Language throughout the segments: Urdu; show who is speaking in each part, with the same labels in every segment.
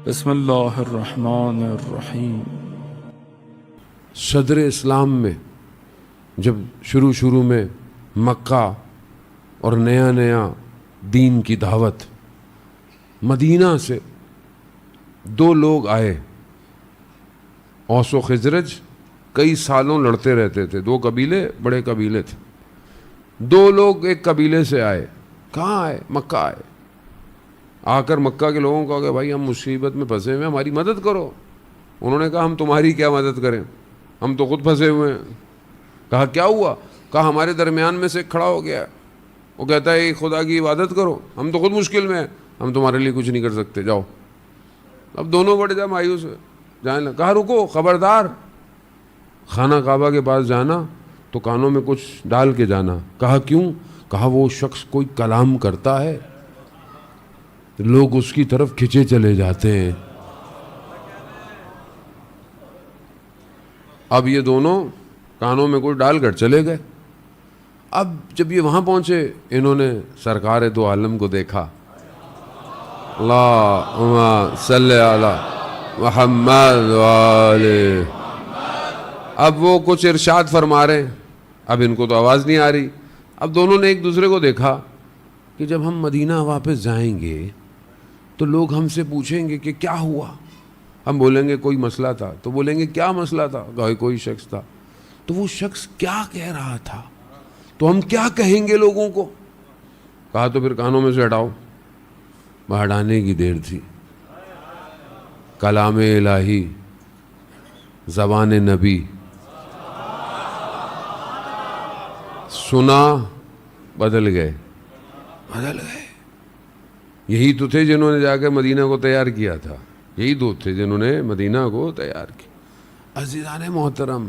Speaker 1: بسم اللہ الرحمن الرحیم۔
Speaker 2: صدر اسلام میں جب شروع میں مکہ اور نیا دین کی دعوت، مدینہ سے دو لوگ آئے، اوس و خزرج، کئی سالوں لڑتے رہتے تھے، دو قبیلے، بڑے قبیلے تھے۔ دو لوگ ایک قبیلے سے آئے، کہاں آئے؟ مکہ آئے۔ آ کر مکہ کے لوگوں کو کہا کہ بھائی ہم مصیبت میں پھنسے ہوئے ہیں، ہماری مدد کرو۔ انہوں نے کہا ہم تمہاری کیا مدد کریں، ہم تو خود پھنسے ہوئے ہیں۔ کہا کیا ہوا؟ کہا ہمارے درمیان میں سے ایک کھڑا ہو گیا ہے، وہ کہتا ہے خدا کی عبادت کرو، ہم تو خود مشکل میں ہیں، ہم تمہارے لیے کچھ نہیں کر سکتے، جاؤ۔ اب دونوں بڑے جا مایوس ہوئے، جانے لگا۔ کہا رکو، خبردار، خانہ کعبہ کے پاس جانا تو کانوں میں کچھ ڈال کے جانا۔ کہا کیوں؟ کہا وہ شخص کوئی کلام کرتا ہے، لوگ اس کی طرف کھنچے چلے جاتے ہیں۔ اب یہ دونوں کانوں میں کچھ ڈال کر چلے گئے۔ اب جب یہ وہاں پہنچے، انہوں نے سرکار دو عالم کو دیکھا، اللہم صلی علی محمد وآلہ۔ اب وہ کچھ ارشاد فرما رہے ہیں، اب ان کو تو آواز نہیں آ رہی۔ اب دونوں نے ایک دوسرے کو دیکھا کہ جب ہم مدینہ واپس جائیں گے تو لوگ ہم سے پوچھیں گے کہ کیا ہوا؟ ہم بولیں گے کوئی مسئلہ تھا، تو بولیں گے کیا مسئلہ تھا؟ کوئی شخص تھا، تو وہ شخص کیا کہہ رہا تھا، تو ہم کیا کہیں گے لوگوں کو؟ کہا تو پھر کانوں میں سے ہٹاؤ۔ ہٹانے کی دیر تھی، کلام الہی، زبان نبی سنا، بدل گئے۔ یہی تو تھے جنہوں نے جا کے مدینہ کو تیار کیا تھا، یہی دو تھے جنہوں نے مدینہ کو تیار کیا۔ عزیزان محترم،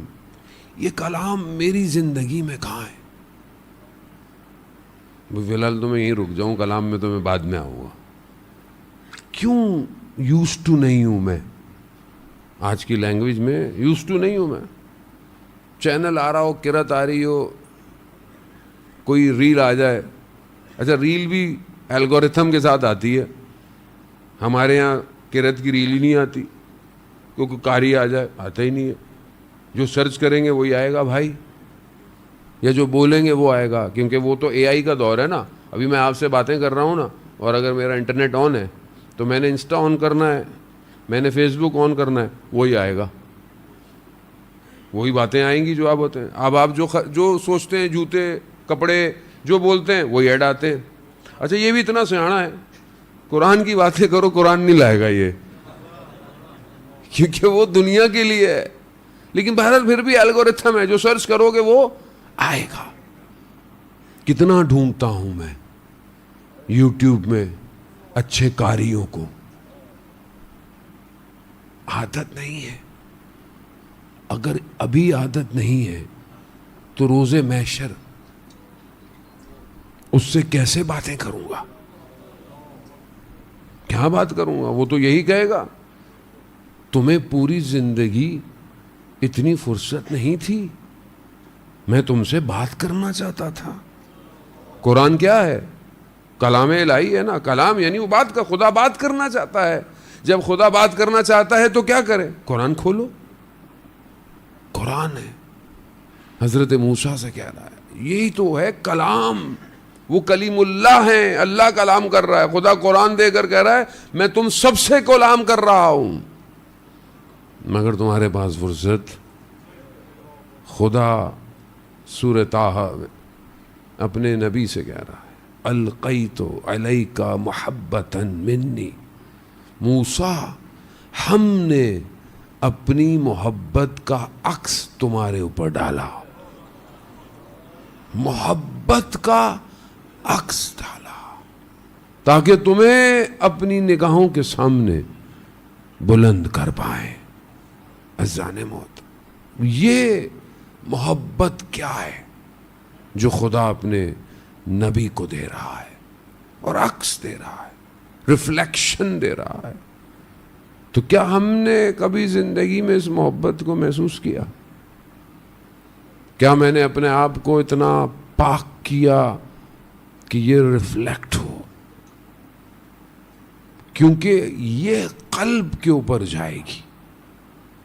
Speaker 2: یہ کلام میری زندگی میں کہاں ہے؟ فی الحال تو میں یہیں رک جاؤں، کلام میں تو میں بعد میں آؤں گا۔ کیوں یوز ٹو نہیں ہوں میں؟ آج کی لینگویج میں یوز ٹو نہیں ہوں میں۔ چینل آ رہا ہو، قرات آ رہی ہو، کوئی ریل آ جائے۔ اچھا، ریل بھی الگورتھم کے ساتھ آتی ہے، ہمارے یہاں قرات کی ریل ہی نہیں آتی، کیونکہ قاری آ جائے، آتا ہی نہیں ہے۔ جو سرچ کریں گے وہی آئے گا بھائی، یا جو بولیں گے وہ آئے گا، کیونکہ وہ تو اے آئی کا دور ہے نا۔ ابھی میں آپ سے باتیں کر رہا ہوں نا، اور اگر میرا انٹرنیٹ آن ہے تو میں نے انسٹا آن کرنا ہے، میں نے فیس بک آن کرنا ہے، وہی آئے گا، وہی باتیں آئیں گی جو آپ ہوتے ہیں۔ اب آپ جو سوچتے ہیں، جوتے، کپڑے جو بولتے ہیں وہی ایڈ آتے ہیں۔ اچھا، یہ بھی اتنا سیاںا ہے، قرآن کی باتیں کرو، قرآن نہیں لائے گا یہ، کیونکہ وہ دنیا کے لیے ہے۔ لیکن بہرحال پھر بھی الگورتھم ہے، جو سرچ کرو گے وہ آئے گا۔ کتنا ڈھونڈتا ہوں میں یوٹیوب میں اچھے قاریوں کو، عادت نہیں ہے۔ اگر ابھی عادت نہیں ہے تو روز محشر اس سے کیسے باتیں کروں گا؟ کیا بات کروں گا؟ وہ تو یہی کہے گا تمہیں پوری زندگی اتنی فرصت نہیں تھی، میں تم سے بات کرنا چاہتا تھا۔ قرآن کیا ہے؟ کلام الہی ہے نا۔ کلام یعنی وہ بات کا، خدا بات کرنا چاہتا ہے۔ جب خدا بات کرنا چاہتا ہے تو کیا کرے؟ قرآن کھولو، قرآن ہے۔ حضرت موسیٰ سے کہہ رہا ہے، یہی تو ہے کلام، وہ کلیم اللہ ہیں، اللہ کلام کر رہا ہے۔ خدا قرآن دے کر کہہ رہا ہے میں تم سب سے کلام کر رہا ہوں، مگر تمہارے پاس فرصت۔ خدا سورہ طٰہٰ میں اپنے نبی سے کہہ رہا ہے، القیت علیک محبۃ منی، موسیٰ ہم نے اپنی محبت کا عکس تمہارے اوپر ڈالا، محبت کا عکس ڈالا، تاکہ تمہیں اپنی نگاہوں کے سامنے بلند کر پائیں۔ عزیزان موت، یہ محبت کیا ہے جو خدا اپنے نبی کو دے رہا ہے، اور عکس دے رہا ہے، ریفلیکشن دے رہا ہے۔ تو کیا ہم نے کبھی زندگی میں اس محبت کو محسوس کیا؟ کیا میں نے اپنے آپ کو اتنا پاک کیا کہ یہ ریفلیکٹ ہو کیونکہ یہ قلب کے اوپر جائے گی.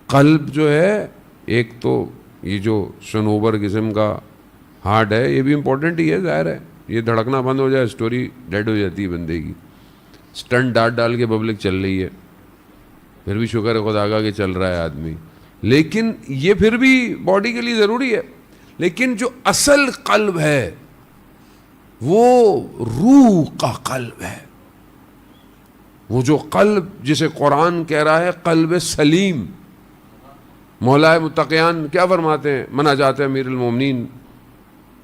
Speaker 2: قلب جو ہے ایک تو یہ جو شنوبر قسم کا ہارٹ ہے یہ بھی امپورٹنٹ ہی ہے, ظاہر ہے. یہ دھڑکنا بند ہو جائے اسٹوری ڈیڈ ہو جاتی ہے بندے کی. اسٹنٹ ڈال کے پبلک چل رہی ہے, پھر بھی شکر ہے خدا کا کہ چل رہا ہے آدمی, لیکن یہ پھر بھی باڈی کے لیے ضروری ہے. لیکن جو اصل قلب ہے وہ روح کا قلب ہے. وہ جو قلب جسے قرآن کہہ رہا ہے قلب سلیم. مولا متقیان کیا فرماتے ہیں مناجات امیر المومنین.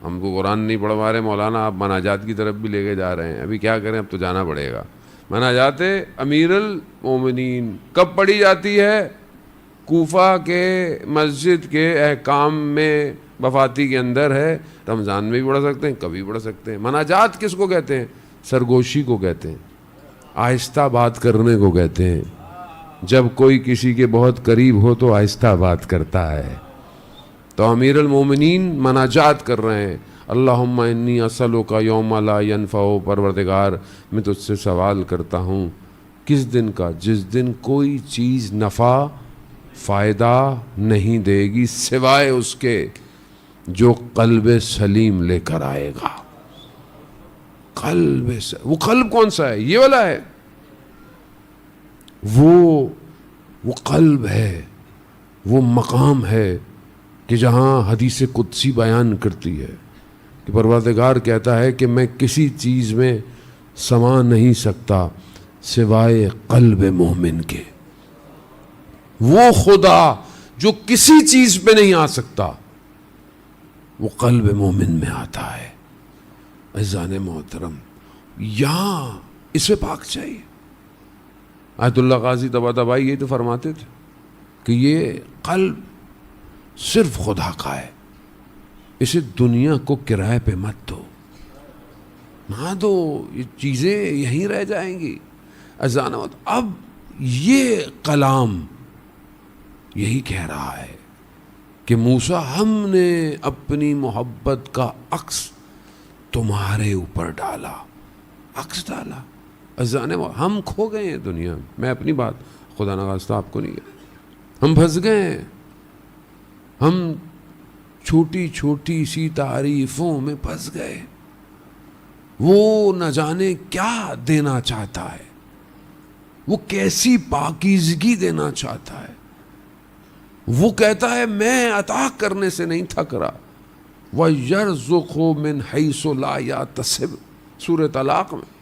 Speaker 2: ہم کو قرآن نہیں پڑھوا رہے مولانا, آپ مناجات کی طرف بھی لے کے جا رہے ہیں. ابھی کیا کریں, اب تو جانا پڑے گا. مناجات امیر المومنین کب پڑھی جاتی ہے؟ کوفہ کے مسجد کے احکام میں وفاتی کے اندر ہے. رمضان میں بھی پڑھ سکتے ہیں, کبھی پڑھ سکتے ہیں. مناجات کس کو کہتے ہیں؟ سرگوشی کو کہتے ہیں, آہستہ بات کرنے کو کہتے ہیں. جب کوئی کسی کے بہت قریب ہو تو آہستہ بات کرتا ہے. تو امیر المومنین مناجات کر رہے ہیں, اللہم انی اسألک یوم لا ینفع, پروردگار میں تجھ سے سوال کرتا ہوں کس دن کا جس دن کوئی چیز نفع فائدہ نہیں دے گی سوائے اس کے جو قلب سلیم لے کر آئے گا. وہ قلب کون سا ہے؟ یہ والا ہے. وہ قلب ہے, وہ مقام ہے کہ جہاں حدیث قدسی بیان کرتی ہے کہ پروردگار کہتا ہے کہ میں کسی چیز میں سما نہیں سکتا سوائے قلب مومن کے. وہ خدا جو کسی چیز پہ نہیں آ سکتا وہ قلب مومن میں آتا ہے. عزیزان محترم, یہاں اس پہ پاک چاہیے. آیت اللہ قاضی طباطبائی یہی تو فرماتے تھے کہ یہ قلب صرف خدا کا ہے, اسے دنیا کو کرائے پہ مت دو. ہاں دو, یہ چیزیں یہیں رہ جائیں گی. اب یہ کلام یہی کہہ رہا ہے کہ موسیٰ ہم نے اپنی محبت کا عکس تمہارے اوپر ڈالا. عکس ڈالا. ہم کھو گئے ہیں دنیا میں. میں اپنی بات خدا نخواستہ آپ کو نہیں ہے, ہم پھنس گئے ہیں. ہم چھوٹی چھوٹی سی تعریفوں میں پھنس گئے. وہ نہ جانے کیا دینا چاہتا ہے, وہ کیسی پاکیزگی دینا چاہتا ہے. وہ کہتا ہے میں عطا کرنے سے نہیں تھک رہا. وَيَرْزُقُ مِنْ حَيْثُ لَا يَحْتَسِبُ سورۃ طلاق میں,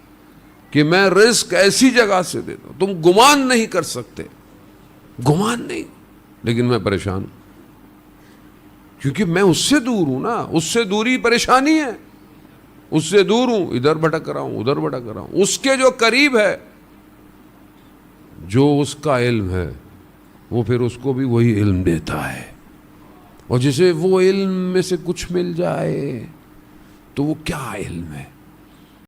Speaker 2: کہ میں رزق ایسی جگہ سے دیتا ہوں تم گمان نہیں کر سکتے. گمان نہیں, لیکن میں پریشان ہوں کیونکہ میں اس سے دور ہوں نا. اس سے دوری پریشانی ہے. اس سے دور ہوں, ادھر بھٹک رہا ہوں ادھر بھٹک رہا ہوں. اس کے جو قریب ہے, جو اس کا علم ہے, وہ پھر اس کو بھی وہی علم دیتا ہے. اور جسے وہ علم میں سے کچھ مل جائے تو وہ کیا علم ہے؟